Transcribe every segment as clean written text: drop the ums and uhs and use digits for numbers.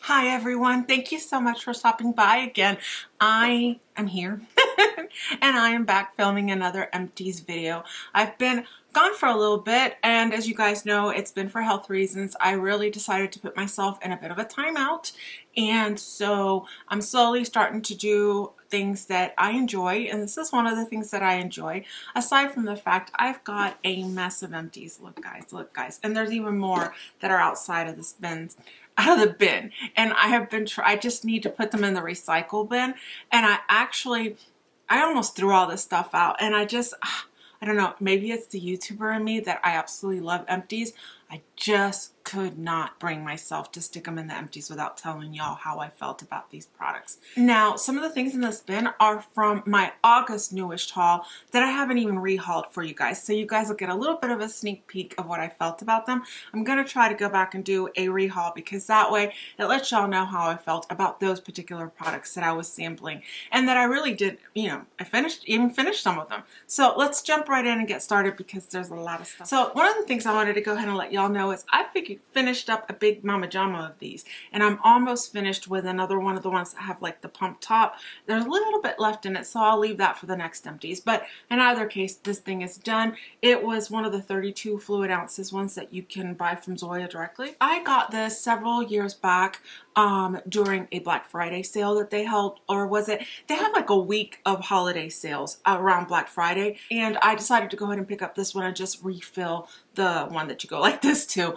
Hi everyone, thank you so much for stopping by again. I am here and I am back filming another Empties video. I've been gone for a little bit, and as you guys know, it's been for health reasons. I really decided to put myself in a bit of a timeout, and so I'm slowly starting to do things that I enjoy, and this is one of the things that I enjoy, aside from the fact I've got a mess of empties. Look guys, and there's even more that are outside of this bin, out of the bin, and I just need to put them in the recycle bin, and I almost threw all this stuff out, and I don't know, maybe it's the YouTuber in me that I absolutely love empties. I just could not bring myself to stick them in the empties without telling y'all how I felt about these products. Now, some of the things in this bin are from my August newish haul that I haven't even rehauled for you guys. So you guys will get a little bit of a sneak peek of what I felt about them. I'm going to try to go back and do a rehaul because that way it lets y'all know how I felt about those particular products that I was sampling and that I really did, I even finished some of them. So let's jump right in and get started because there's a lot of stuff. So one of the things I wanted to go ahead and let y'all know is I finished up a big mama jama of these, and I'm almost finished with another one of the ones that have like the pump top. There's a little bit left in it, so I'll leave that for the next empties, but in either case this thing is done. It was one of the 32 fluid ounces ones that you can buy from Zoya directly. I got this several years back during a Black Friday sale that they held, or was it, they had like a week of holiday sales around Black Friday, and I decided to go ahead and pick up this one and just refill the one that you go like this to.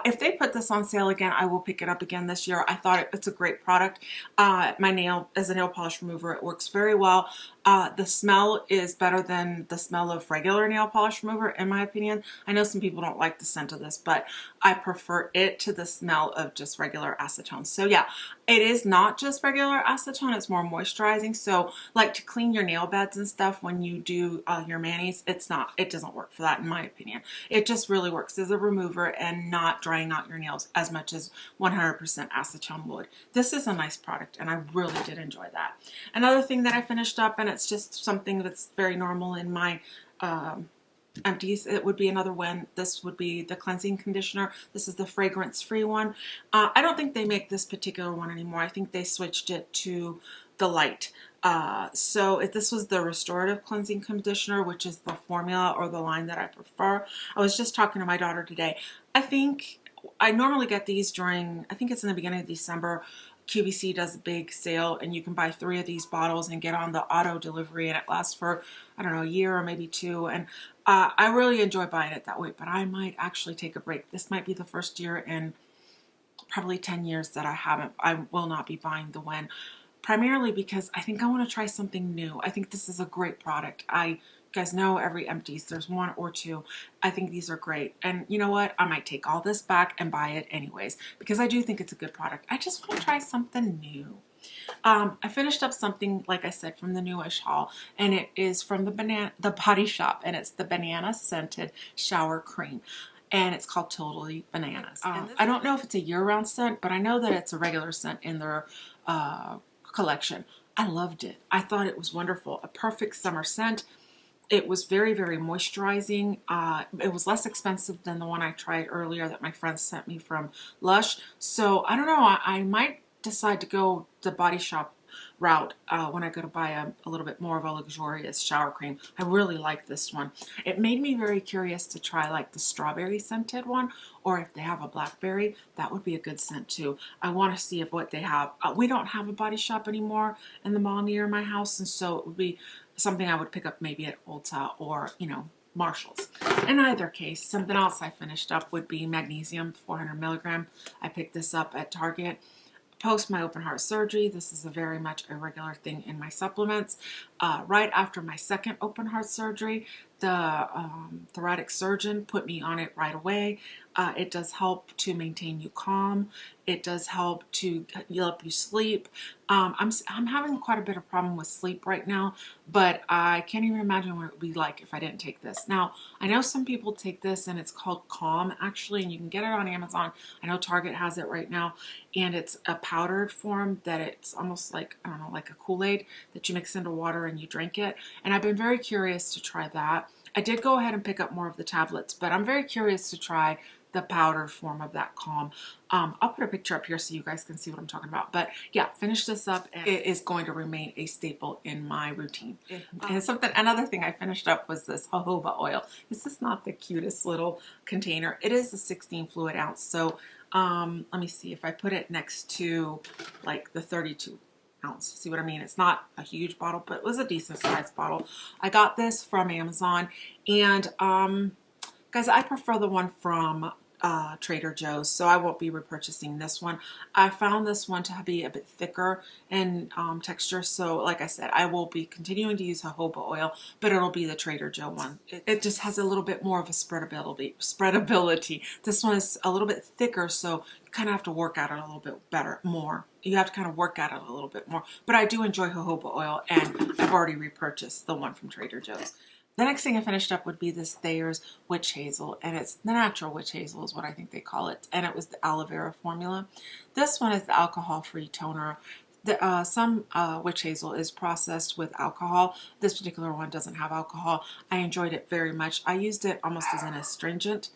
If they put this on sale again, I will pick it up again this year. I thought it's a great product. As a nail polish remover, it works very well. The smell is better than the smell of regular nail polish remover, in my opinion. I know some people don't like the scent of this, but I prefer it to the smell of just regular acetone. So yeah, it is not just regular acetone, it's more moisturizing. So like to clean your nail beds and stuff when you do your manis, it doesn't work for that, in my opinion. It just really works as a remover and not drying out your nails as much as 100% acetone would. This is a nice product and I really did enjoy that. Another thing that I finished up, and it's just something that's very normal in my empties, it would be another one. This would be the cleansing conditioner. This is the fragrance-free one. I don't think they make this particular one anymore. I think they switched it to the light. This was the restorative cleansing conditioner, which is the formula or the line that I prefer. I was just talking to my daughter today. I think I normally get these during, I think it's in the beginning of December. QVC does a big sale and you can buy 3 of these bottles and get on the auto delivery, and it lasts for, I don't know, a year or maybe 2. And I really enjoy buying it that way, but I might actually take a break. This might be the first year in probably 10 years that I will not be buying the Wen, primarily because I think I want to try something new. I think this is a great product. You guys know every empties there's 1 or 2. I think these are great, and you know what, I might take all this back and buy it anyways because I do think it's a good product. I just want to try something new. I finished up something, like I said, from the newish haul, and it is from the Body Shop, and it's the banana scented shower cream, and it's called Totally Bananas. I don't know if it's a year-round scent, but I know that it's a regular scent in their collection. I loved it. I thought it was wonderful. A perfect summer scent. It was very, very moisturizing. It was less expensive than the one I tried earlier that my friend sent me from Lush. So I don't know. I might decide to go the Body Shop route when I go to buy a little bit more of a luxurious shower cream. I really like this one. It made me very curious to try like the strawberry scented one, or if they have a blackberry, that would be a good scent too. I want to see if what they have. We don't have a Body Shop anymore in the mall near my house, and so it would be something I would pick up maybe at Ulta or, Marshall's. In either case, something else I finished up would be magnesium, 400 milligram. I picked this up at Target. Post my open heart surgery, this is very much a regular thing in my supplements. Right after my second open heart surgery, the thoracic surgeon put me on it right away. It does help to maintain you calm. It does help to help you sleep. I'm having quite a bit of problem with sleep right now, but I can't even imagine what it would be like if I didn't take this. Now, I know some people take this and it's called Calm actually, and you can get it on Amazon. I know Target has it right now, and it's a powdered form that it's almost like, I don't know, like a Kool-Aid that you mix into water and you drink it. And I've been very curious to try that. I did go ahead and pick up more of the tablets, but I'm very curious to try the powder form of that Calm. I'll put a picture up here so you guys can see what I'm talking about. But yeah, finish this up and it is going to remain a staple in my routine. And another thing I finished up was this jojoba oil. This is not the cutest little container. It is a 16 fluid ounce. So let me see if I put it next to like the 32 ounce. See what I mean? It's not a huge bottle, but it was a decent sized bottle. I got this from Amazon, and guys, I prefer the one from Trader Joe's, so I won't be repurchasing this one. I found this one to be a bit thicker in texture, so like I said, I will be continuing to use jojoba oil, but it'll be the Trader Joe one. It just has a little bit more of a spreadability. This one is a little bit thicker, so you kind of have to work at it a little bit more. You have to kind of work at it a little bit more, but I do enjoy jojoba oil, and I've already repurchased the one from Trader Joe's. The next thing I finished up would be this Thayer's Witch Hazel, and it's the natural witch hazel is what I think they call it, and it was the aloe vera formula. This one is the alcohol-free toner. Some witch hazel is processed with alcohol. This particular one doesn't have alcohol. I enjoyed it very much. I used it almost as an astringent,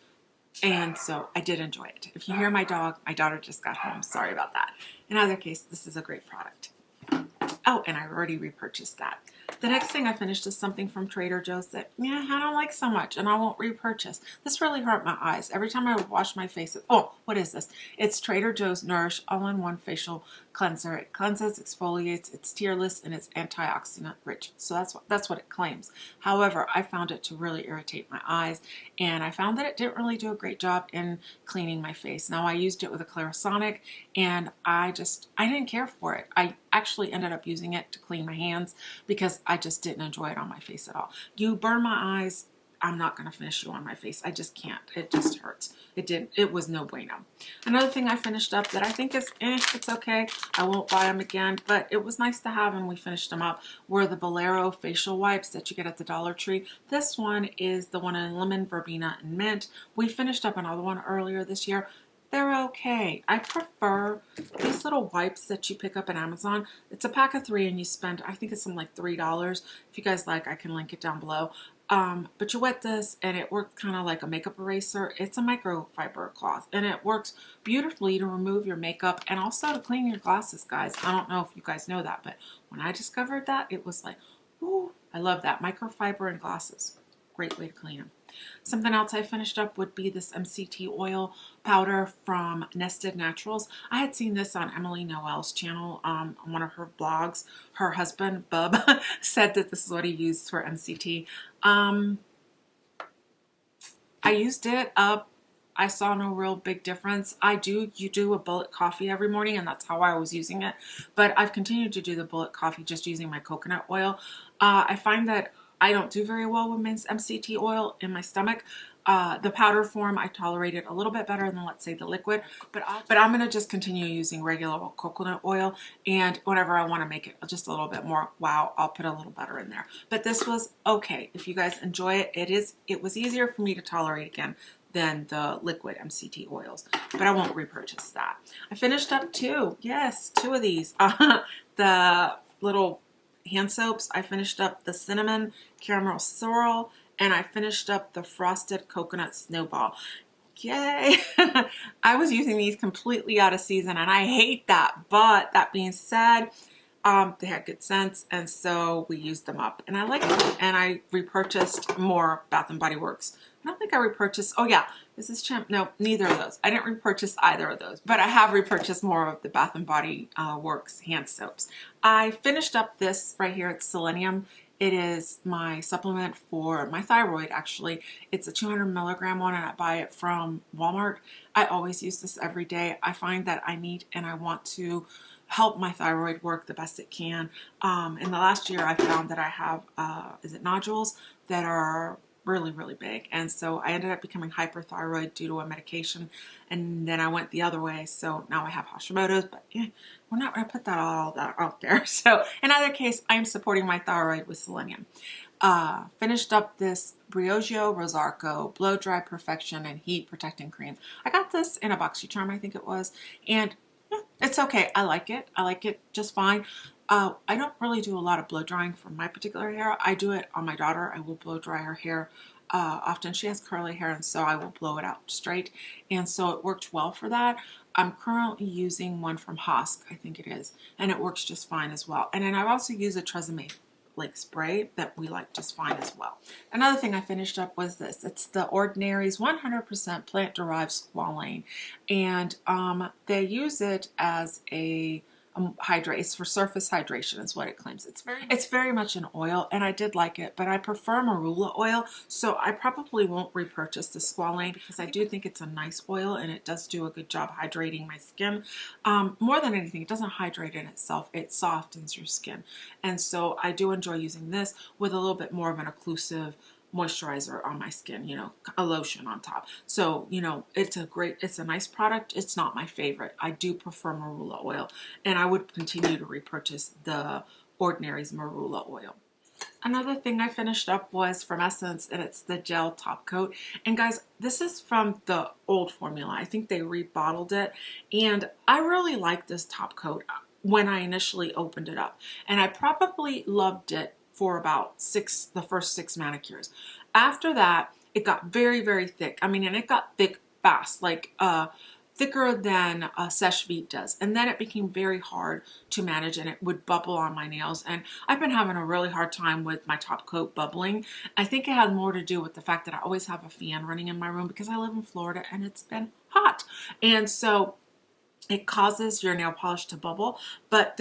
and so I did enjoy it. If you hear my dog, my daughter just got home. Sorry about that. In either case, this is a great product. Oh, and I already repurchased that. The next thing I finished is something from Trader Joe's that, yeah, I don't like so much, and I won't repurchase. This really hurt my eyes. Every time I would wash my face, oh, what is this? It's Trader Joe's Nourish All-in-One Facial Cleanser. It cleanses, exfoliates, it's tearless, and it's antioxidant rich. So that's what it claims. However, I found it to really irritate my eyes, and I found that it didn't really do a great job in cleaning my face. Now, I used it with a Clarisonic, and I didn't care for it. I actually ended up using it to clean my hands because I just didn't enjoy it on my face at all. You burn my eyes, I'm not going to finish you on my face. I just can't. It just hurts. It was no bueno. Another thing I finished up that I think is, it's okay. I won't buy them again, but it was nice to have, and we finished them up, were the Bolero facial wipes that you get at the Dollar Tree. This one is the one in lemon, verbena, and mint. We finished up another one earlier this year. They're okay. I prefer these little wipes that you pick up at Amazon. It's a pack of 3 and you spend, I think it's something like $3. If you guys like, I can link it down below. But you wet this and it works kind of like a makeup eraser. It's a microfiber cloth and it works beautifully to remove your makeup and also to clean your glasses, guys. I don't know if you guys know that, but when I discovered that, it was like, ooh, I love that. Microfiber in glasses. Great way to clean them. Something else I finished up would be this MCT oil powder from Nested Naturals. I had seen this on Emily Noel's channel on one of her blogs. Her husband, Bub, said that this is what he used for MCT. I used it up. I saw no real big difference. You do a bullet coffee every morning, and that's how I was using it. But I've continued to do the bullet coffee just using my coconut oil. I find that I don't do very well with MCT oil in my stomach. The powder form, I tolerate it a little bit better than, let's say, the liquid. But I'm going to just continue using regular coconut oil. And whenever I want to make it just a little bit more wow, I'll put a little butter in there. But this was okay. If you guys enjoy it, it was easier for me to tolerate again than the liquid MCT oils. But I won't repurchase that. I finished up 2. Yes, 2 of these. The little hand soaps. I finished up the cinnamon caramel swirl, and I finished up the frosted coconut snowball. Yay! I was using these completely out of season, and I hate that. But that being said, they had good scents, and so we used them up, and I like them. And I repurchased more Bath and Body Works. I don't think I repurchased. Oh yeah, this is no, neither of those. I didn't repurchase either of those, but I have repurchased more of the Bath and Body Works hand soaps. I finished up this right here. It's Selenium. It is my supplement for my thyroid, actually. It's a 200 milligram one, and I buy it from Walmart. I always use this every day. I find that I need and I want to help my thyroid work the best it can. In the last year, I found that I have, nodules that are really, really big. And so I ended up becoming hyperthyroid due to a medication. And then I went the other way. So now I have Hashimoto's, but we're not going to put that all that out there. So in either case, I'm supporting my thyroid with selenium. Finished up this Briogeo Rosarco Blow Dry Perfection and Heat Protecting Cream. I got this in a BoxyCharm, I think it was. And it's okay. I like it. I like it just fine. I don't really do a lot of blow drying for my particular hair. I do it on my daughter. I will blow dry her hair often. She has curly hair, and so I will blow it out straight, and so it worked well for that. I'm currently using one from Hosk, I think it is, and it works just fine as well. And then I've also used a Tresemme like spray that we like just fine as well. Another thing I finished up was this. It's the Ordinary's 100% plant-derived squalane, and they use it as a hydrate. It's for surface hydration is what it claims. It's very much an oil, and I did like it, but I prefer marula oil, so I probably won't repurchase the squalane because I do think it's a nice oil and it does do a good job hydrating my skin. More than anything, it doesn't hydrate in itself, it softens your skin, and so I do enjoy using this with a little bit more of an occlusive moisturizer on my skin, you know, a lotion on top. So, you know, it's a nice product. It's not my favorite. I do prefer marula oil, and I would continue to repurchase the Ordinary's marula oil. Another thing I finished up was from Essence, and it's the gel top coat. And guys, this is from the old formula. I think they rebottled it, and I really like this top coat when I initially opened it up, and I probably loved it for about the first 6 manicures. After that, it got very, very thick. I mean, and it got thick fast, like thicker than Seche Vite does. And then it became very hard to manage, and it would bubble on my nails. And I've been having a really hard time with my top coat bubbling. I think it had more to do with the fact that I always have a fan running in my room because I live in Florida and it's been hot. And so it causes your nail polish to bubble. But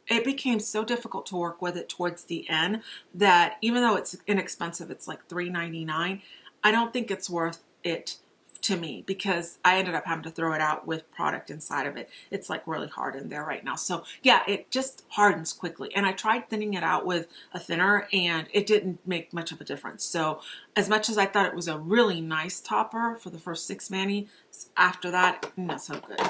it became so difficult to work with it towards the end that even though it's inexpensive, it's like $3.99, I don't think it's worth it to me because I ended up having to throw it out with product inside of it. It's like really hard in there right now. So yeah, it just hardens quickly. And I tried thinning it out with a thinner and it didn't make much of a difference. So as much as I thought it was a really nice topper for the first 6 manis, after that, not so good.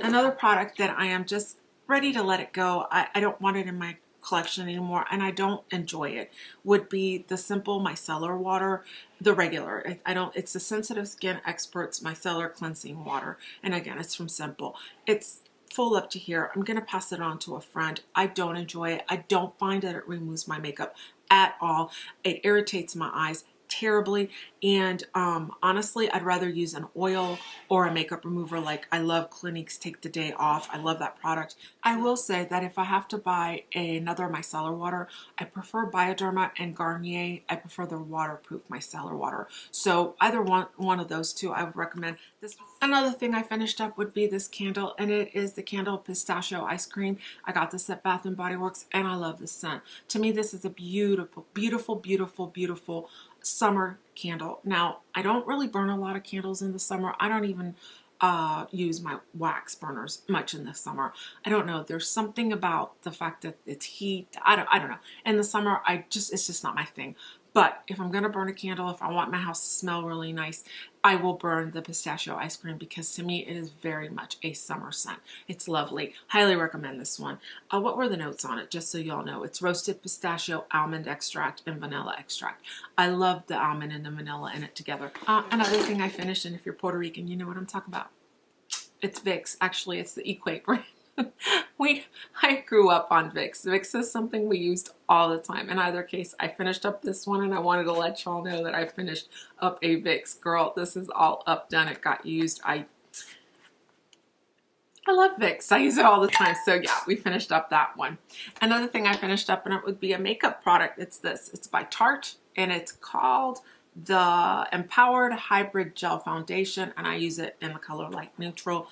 Another product that I am just ready to let it go, I don't want it in my collection anymore, and I don't enjoy it, would be the Simple Micellar Water, the regular. It's the Sensitive Skin Experts Micellar Cleansing Water, and again, it's from Simple. It's full up to here. I'm going to pass it on to a friend. I don't enjoy it. I don't find that it removes my makeup at all. It irritates my eyes terribly, and honestly, I'd rather use an oil or a makeup remover. Like, I love Clinique's Take the Day Off. I love that product. I will say that if I have to buy another micellar water, I prefer Bioderma and Garnier. I prefer the waterproof micellar water. So either one of those two I would recommend. Another thing I finished up would be this candle, and it is the Candle Pistachio Ice Cream. I got this at Bath & Body Works, and I love this scent. To me, this is a beautiful, beautiful, beautiful, beautiful summer candle. Now, I don't really burn a lot of candles in the summer. I don't even use my wax burners much in the summer. I don't know. There's something about the fact that it's heat. I don't know. In the summer, it's just not my thing. But if I'm going to burn a candle, if I want my house to smell really nice, I will burn the pistachio ice cream because to me it is very much a summer scent. It's lovely. Highly recommend this one. What were the notes on it? Just so y'all know. It's roasted pistachio, almond extract, and vanilla extract. I love the almond and the vanilla in it together. Another thing I finished, and if you're Puerto Rican, you know what I'm talking about. It's Vicks. Actually, it's the Equate brand. I grew up on Vicks. Vicks is something we used all the time. In either case, I finished up this one, and I wanted to let y'all know that I finished up a Vicks. Girl, this is all up, done. It got used. I love Vicks. I use it all the time. So yeah, we finished up that one. Another thing I finished up, and it would be a makeup product. It's this. It's by Tarte, and it's called the Empowered Hybrid Gel Foundation, and I use it in the color Light Neutral.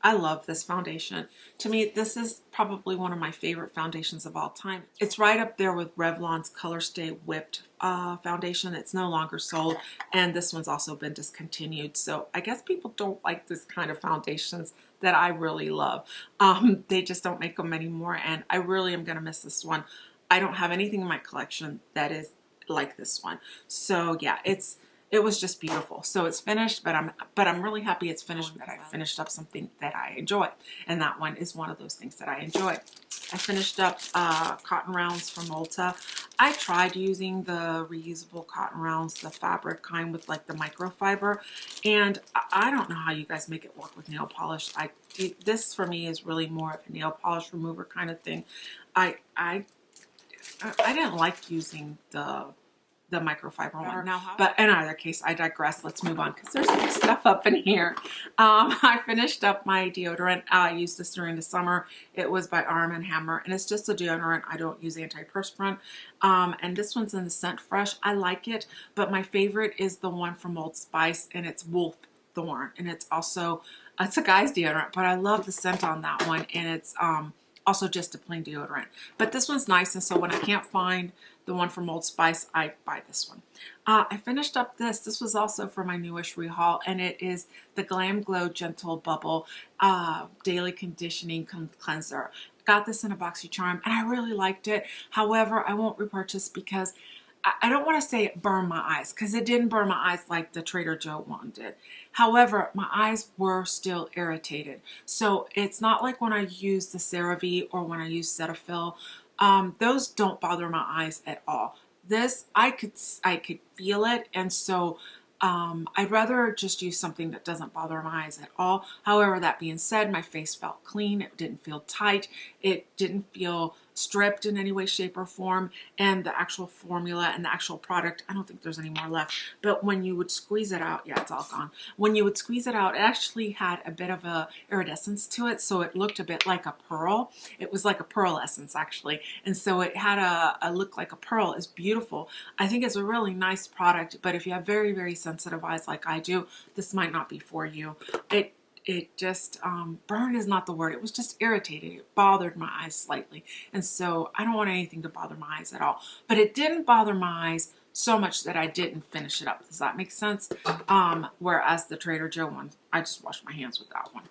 I love this foundation. To me, this is probably one of my favorite foundations of all time. It's right up there with Revlon's Color Stay Whipped foundation. It's no longer sold, and this one's also been discontinued. So I guess people don't like this kind of foundations that I really love. They just don't make them anymore, and I really am going to miss this one. I don't have anything in my collection that is like this one. So yeah, it was just beautiful. So it's finished, but I'm really happy it's finished, that I finished up something that I enjoy. And that one is one of those things that I enjoy. I finished up cotton rounds from Ulta. I tried using the reusable cotton rounds, the fabric kind with like the microfiber, and I don't know how you guys make it work with nail polish. This for me is really more of a nail polish remover kind of thing. I didn't like using the the microfiber one. But in either case, I digress. Let's move on because there's more stuff up in here. I finished up my deodorant. I used this during the summer. It was by Arm & Hammer, and it's just a deodorant. I don't use antiperspirant. And this one's in the scent Fresh. I like it, but my favorite is the one from Old Spice, and it's Wolf Thorn, and it's also, it's a guy's deodorant, but I love the scent on that one, and it's also just a plain deodorant. But this one's nice, and so when I can't find the one from Old Spice, I buy this one. I finished up this. This was also for my newish rehaul, and it is the Glam Glow Gentle Bubble Daily Conditioning Cleanser. Got this in a BoxyCharm, and I really liked it. However, I won't repurchase because I don't want to say it burned my eyes, because it didn't burn my eyes like the Trader Joe one did. However, my eyes were still irritated. So it's not like when I use the CeraVe or when I use Cetaphil. Those don't bother my eyes at all. This, I could feel it, and so I'd rather just use something that doesn't bother my eyes at all. However, that being said, my face felt clean. It didn't feel tight. It didn't feel stripped in any way, shape, or form. And the actual formula and the actual product, I don't think there's any more left. But when you would squeeze it out, yeah, it's all gone. When you would squeeze it out, it actually had a bit of a iridescence to it. So it looked a bit like a pearl. It was like a pearl essence, actually. And so it had a look like a pearl. It's beautiful. I think it's a really nice product. But if you have very, very sensitive eyes like I do, this might not be for you. It just, burn is not the word. It was just irritating. It bothered my eyes slightly. And so I don't want anything to bother my eyes at all. But it didn't bother my eyes so much that I didn't finish it up. Does that make sense? Whereas the Trader Joe one, I just washed my hands with that one.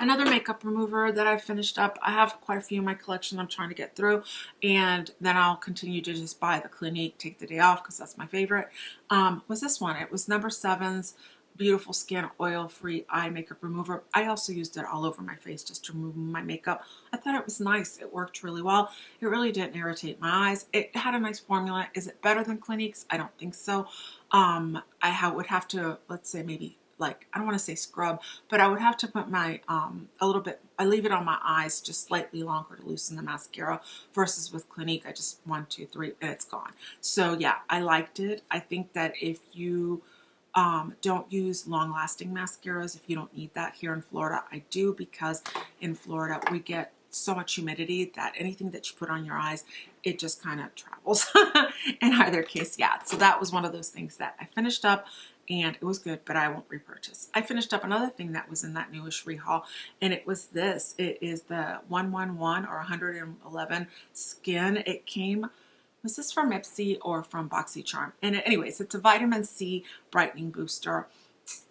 Another makeup remover that I finished up. I have quite a few in my collection I'm trying to get through. And then I'll continue to just buy the Clinique Take the Day Off because that's my favorite. Was this one. It was number 7's Beautiful Skin Oil-Free Eye Makeup Remover. I also used it all over my face just to remove my makeup. I thought it was nice. It worked really well. It really didn't irritate my eyes. It had a nice formula. Is it better than Clinique's? I don't think so. Would have to, let's say maybe, like, I don't want to say scrub, but I would have to put my, a little bit, I leave it on my eyes just slightly longer to loosen the mascara versus with Clinique, I just 1, 2, 3, and it's gone. So yeah, I liked it. I think that if you don't use long-lasting mascaras, if you don't need that here in Florida, I do, because in Florida we get so much humidity that anything that you put on your eyes, it just kind of travels. In either case, yeah. So that was one of those things that I finished up, and it was good, but I won't repurchase. I finished up another thing that was in that newish rehaul, and it was this. It is the 111 or 111 Skin. It came, was this from Empties or from BoxyCharm? And anyways, it's a vitamin C brightening booster.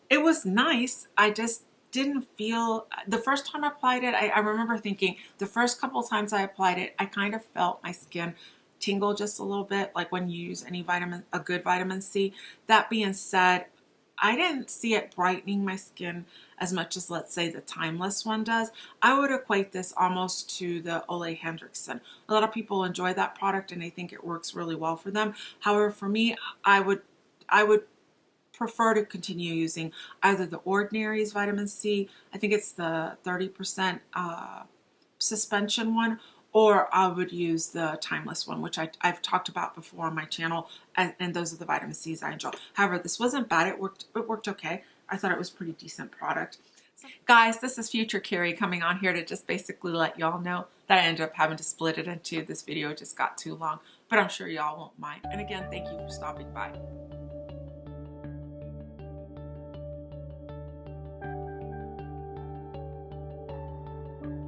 It was nice. I just didn't feel, the first time I applied it, I remember thinking the first couple of times I applied it, I kind of felt my skin tingle just a little bit, like when you use any vitamin, a good vitamin C. That being said, I didn't see it brightening my skin as much as, let's say, the Timeless one does. I would equate this almost to the Ole Hendrickson. A lot of people enjoy that product and they think it works really well for them. However, for me, I would prefer to continue using either the Ordinary's vitamin C, I think it's the 30% suspension one, or I would use the Timeless one, which I've talked about before on my channel, and those are the vitamin C's I enjoy. However, this wasn't bad. It worked okay. I thought it was a pretty decent product. So, guys, this is future Carey coming on here to just basically let y'all know that I ended up having to split it into. This video just got too long, but I'm sure y'all won't mind. And again, thank you for stopping by.